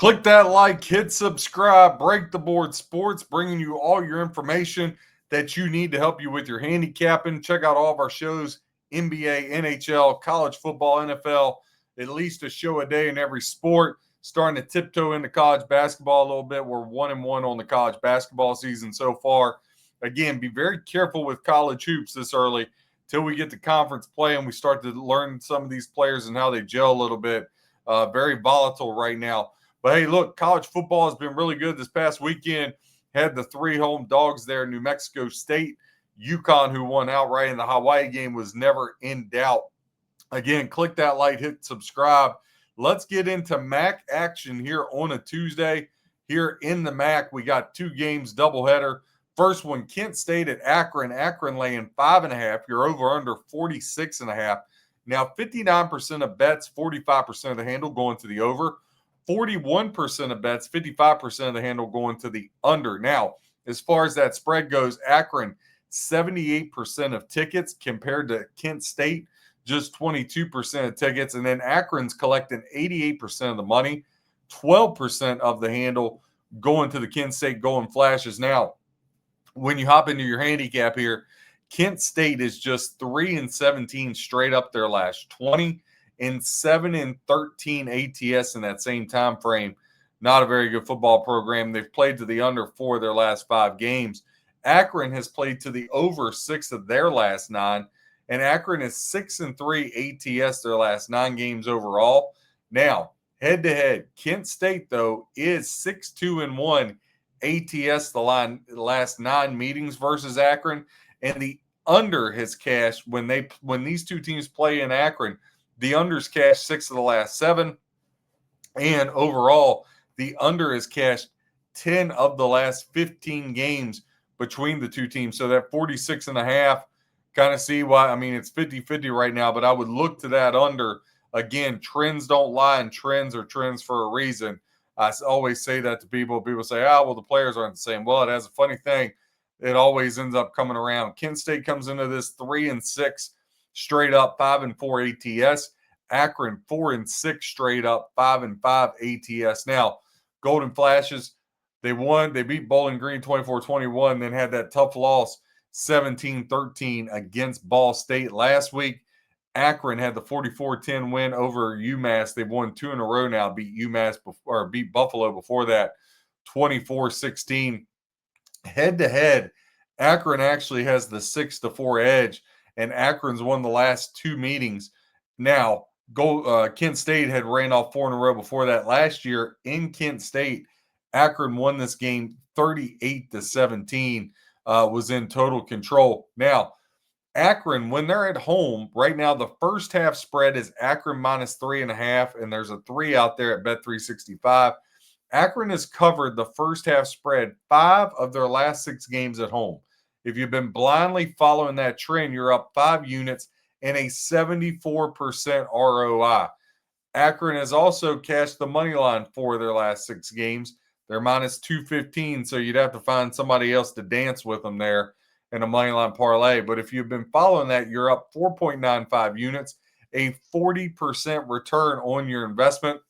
Click that like, hit subscribe, Break the Board Sports, bringing you all your information that you need to help you with your handicapping. Check out all of our shows, NBA, NHL, college football, NFL, at least a show a day in every sport. Starting to tiptoe into college basketball a little bit. We're 1-1 on the college basketball season so far. Again, be very careful with college hoops this early till we get to conference play and we start to learn some of these players and how they gel a little bit. Very volatile right now. But hey, look, college football has been really good this past weekend. Had the 3 home dogs there, New Mexico State. UConn, who won outright in the Hawaii game, was never in doubt. Again, click that like, hit subscribe. Let's get into MAC action here on a Tuesday. Here in the MAC, we got 2 games, doubleheader. First one, Kent State at Akron. Akron laying 5.5. You're over under 46.5. Now, 59% of bets, 45% of the handle going to the over. 41% of bets, 55% of the handle going to the under. Now, as far as that spread goes, Akron, 78% of tickets compared to Kent State, just 22% of tickets. And then Akron's collecting 88% of the money, 12% of the handle going to the Kent State Golden Flashes. Now, when you hop into your handicap here, Kent State is just 3-17 straight up their last 20 and 7-13 ATS in that same time frame. Not a very good football program. They've played to the under 4 of their last 5 games. Akron has played to the over 6 of their last 9, and Akron is 6-3 ATS their last 9 games overall. Now, head-to-head, Kent State, though, is 6-2-1 ATS the last 9 meetings versus Akron, and the under has cashed when these two teams play in Akron. The under's cashed 6 of the last 7, and overall, the under has cashed 10 of the last 15 games between the two teams. So that 46.5, kind of see why. I mean, it's 50-50 right now, but I would look to that under. Again, trends don't lie, and trends are trends for a reason. I always say that to people. People say, well, the players aren't the same. Well, it has a funny thing. It always ends up coming around. Kent State comes into this 3-6 straight up, 5-4 ATS. Akron 4-6 straight up, 5-5 ATS. Now, Golden Flashes, they won. They beat Bowling Green 24-21, then had that tough loss 17-13 against Ball State last week. Akron had the 44-10 win over UMass. They've won 2 in a row now. Beat beat Buffalo before that, 24-16. Head-to-head, Akron actually has the 6-4 edge, and Akron's won the last 2 meetings. Now, Kent State had ran off 4 in a row before that. Last year in Kent State, Akron won this game 38-17, was in total control. Now, Akron, when they're at home, right now the first half spread is Akron minus 3.5, and there's a 3 out there at Bet365. Akron has covered the first half spread 5 of their last 6 games at home. If you've been blindly following that trend, you're up 5 units and a 74% ROI. Akron has also cashed the money line 4 of their last 6 games. They're minus 215, so you'd have to find somebody else to dance with them there in a money line parlay. But if you've been following that, you're up 4.95 units, a 40% return on your investment.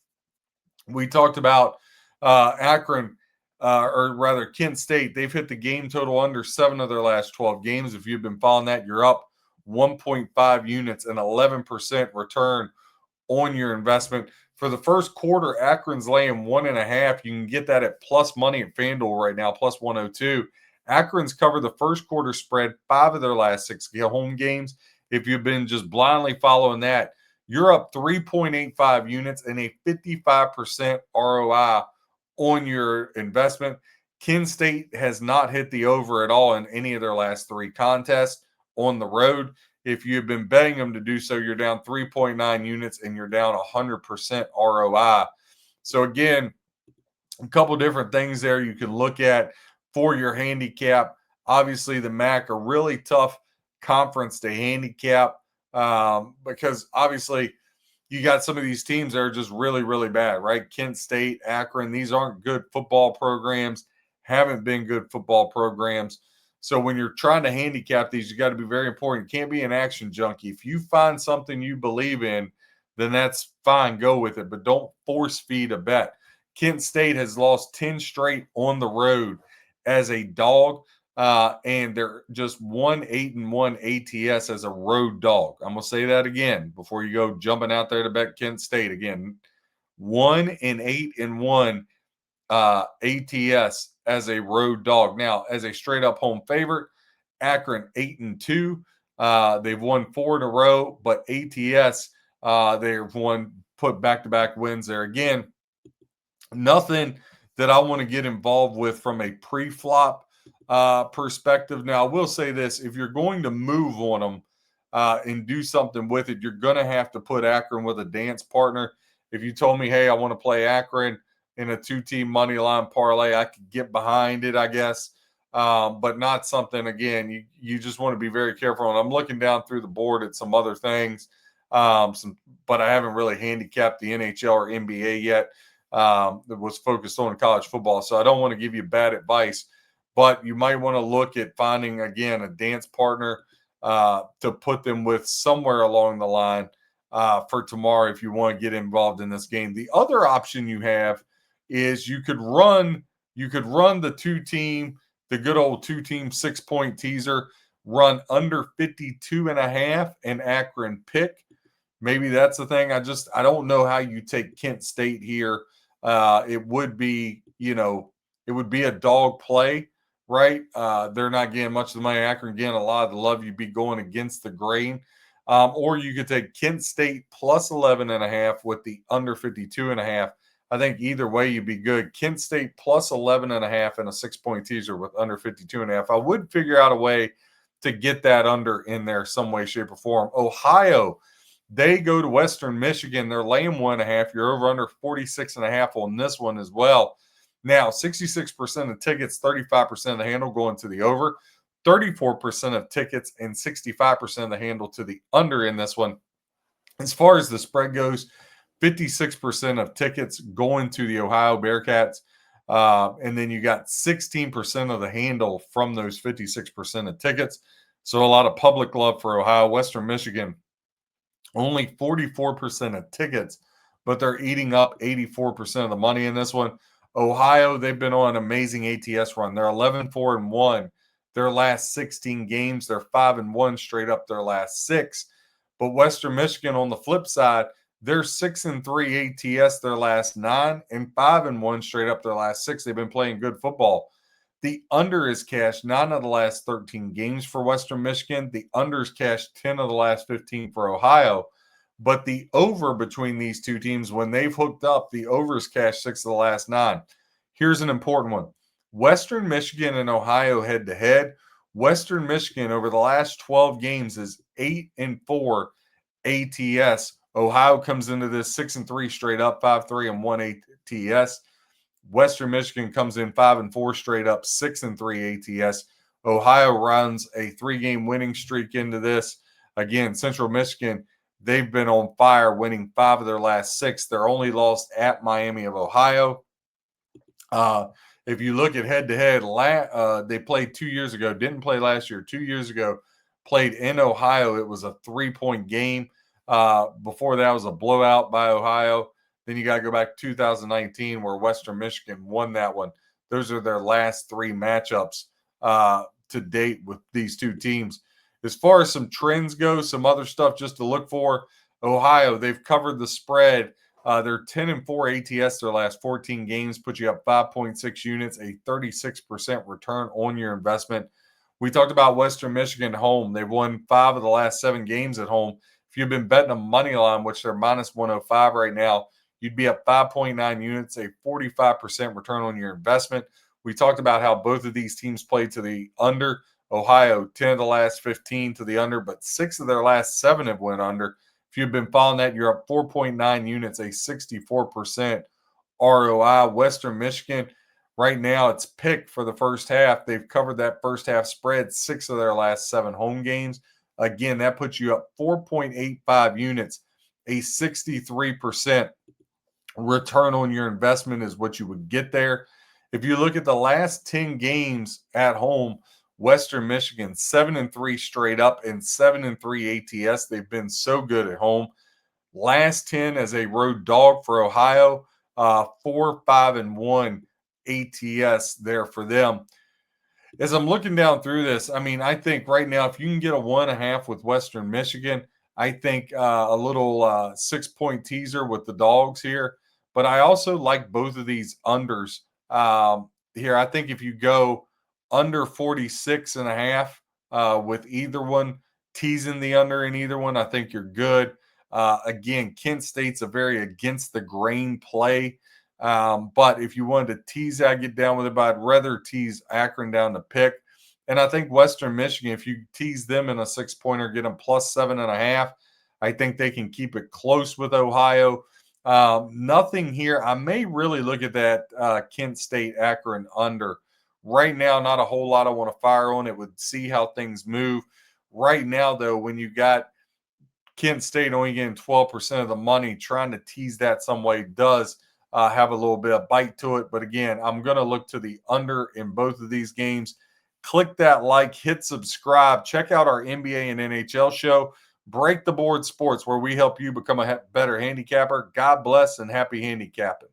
We talked about Akron, or rather Kent State. They've hit the game total under 7 of their last 12 games. If you've been following that, you're up 1.5 units, an 11% return on your investment. For the first quarter, Akron's laying 1.5. You can get that at plus money at FanDuel right now, plus 102. Akron's covered the first quarter spread 5 of their last 6 home games. If you've been just blindly following that, you're up 3.85 units and a 55% ROI on your investment. Kent State has not hit the over at all in any of their last 3 contests on the road. If you've been betting them to do so, you're down 3.9 units and you're down 100% ROI. So again, a couple different things there you can look at for your handicap. Obviously, the MAC, a really tough conference to handicap because obviously you got some of these teams that are just really, really bad, right? Kent State, Akron, these aren't good football programs, haven't been good football programs. So when you're trying to handicap these, you got to be very important. You can't be an action junkie. If you find something you believe in, then that's fine. Go with it. But don't force feed a bet. Kent State has lost 10 straight on the road as a dog. And they're just 1-8-1 ATS as a road dog. I'm gonna say that again before you go jumping out there to bet Kent State again. 1-8-1 ATS as a road dog. Now, as a straight up home favorite, Akron 8-2. They've won 4 in a row, but ATS they've won put back to back wins there again. Nothing that I want to get involved with from a pre-flop perspective. Now, I will say this: if you're going to move on them and do something with it, you're going to have to put Akron with a dance partner. If you told me, hey, I want to play Akron in a 2-team money line parlay, I could get behind it, I guess, but not something. Again, you just want to be very careful. And I'm looking down through the board at some other things, but I haven't really handicapped the NHL or NBA yet. That was focused on college football. So I don't want to give you bad advice, but you might want to look at finding, again, a dance partner to put them with somewhere along the line for tomorrow if you want to get involved in this game. The other option you have is you could run the the good old 2-team 6-point teaser, run under 52.5 and Akron pick. Maybe that's the thing. I don't know how you take Kent State here. It would be a dog play, right? They're not getting much of the money. Akron getting a lot of the love. You'd be going against the grain. Or you could take Kent State plus 11.5 with the under 52.5. I think either way you'd be good. Kent State plus 11.5 and a 6-point teaser with under 52.5. I would figure out a way to get that under in there some way, shape, or form. Ohio, they go to Western Michigan. They're laying 1.5. You're over under 46.5 on this one as well. Now, 66% of tickets, 35% of the handle going to the over, 34% of tickets, and 65% of the handle to the under in this one. As far as the spread goes, 56% of tickets going to the Ohio Bearcats. And then you got 16% of the handle from those 56% of tickets. So a lot of public love for Ohio. Western Michigan, only 44% of tickets, but they're eating up 84% of the money in this one. Ohio, they've been on an amazing ATS run. They're 11-4-1 their last 16 games. They're 5-1 straight up their last 6. But Western Michigan, on the flip side, they're 6-3 ATS their last 9 and 5-1 straight up their last 6. They've been playing good football. The under is cashed 9 of the last 13 games for Western Michigan. The under is cashed 10 of the last 15 for Ohio. But the over between these two teams, when they've hooked up, the over is cashed 6 of the last 9. Here's an important one. Western Michigan and Ohio head-to-head. Western Michigan over the last 12 games is 8-4 ATS. Ohio comes into this 6-3 straight up, 5-3-1 ATS. Western Michigan comes in 5-4 straight up, 6-3 ATS. Ohio runs a 3-game winning streak into this. Again, Central Michigan, they've been on fire, winning 5 of their last 6. They're only lost at Miami of Ohio. If you look at head-to-head, they played 2 years ago, didn't play last year, 2 years ago, played in Ohio. It was a 3-point game. Before that was a blowout by Ohio. Then you got to go back to 2019 where Western Michigan won that one. Those are their last 3 matchups to date with these two teams. As far as some trends go, some other stuff just to look for. Ohio, they've covered the spread. They're 10-4 ATS their last 14 games, put you up 5.6 units, a 36% return on your investment. We talked about Western Michigan home. They've won 5 of the last 7 games at home. If you've been betting a money line, which they're minus 105 right now, you'd be up 5.9 units, a 45% return on your investment. We talked about how both of these teams played to the under. Ohio, 10 of the last 15 to the under, but 6 of their last 7 have went under. If you've been following that, you're up 4.9 units, a 64% ROI. Western Michigan, right now, it's picked for the first half. They've covered that first half spread 6 of their last 7 home games. Again, that puts you up 4.85 units, a 63% return on your investment is what you would get there. If you look at the last 10 games at home, Western Michigan 7-3 straight up and 7-3 ATS. They've been so good at home. Last 10 as a road dog for Ohio. 4-5-1 ATS there for them. As I'm looking down through this, I mean, I think right now, if you can get a 1.5 with Western Michigan, I think a little 6-point teaser with the dogs here. But I also like both of these unders here. I think if you go under 46.5 with either one, teasing the under in either one, I think you're good. Again, Kent State's a very against the grain play. But if you wanted to tease that, get down with it, but I'd rather tease Akron down to pick. And I think Western Michigan, if you tease them in a 6-pointer, get them plus 7.5, I think they can keep it close with Ohio. Nothing here. I may really look at that Kent State Akron under. Right now, not a whole lot I want to fire on. It would see how things move. Right now, though, when you got Kent State only getting 12% of the money, trying to tease that some way does have a little bit of bite to it. But again, I'm going to look to the under in both of these games. Click that like, hit subscribe, check out our NBA and NHL show, Break the Board Sports, where we help you become a better handicapper. God bless and happy handicapping.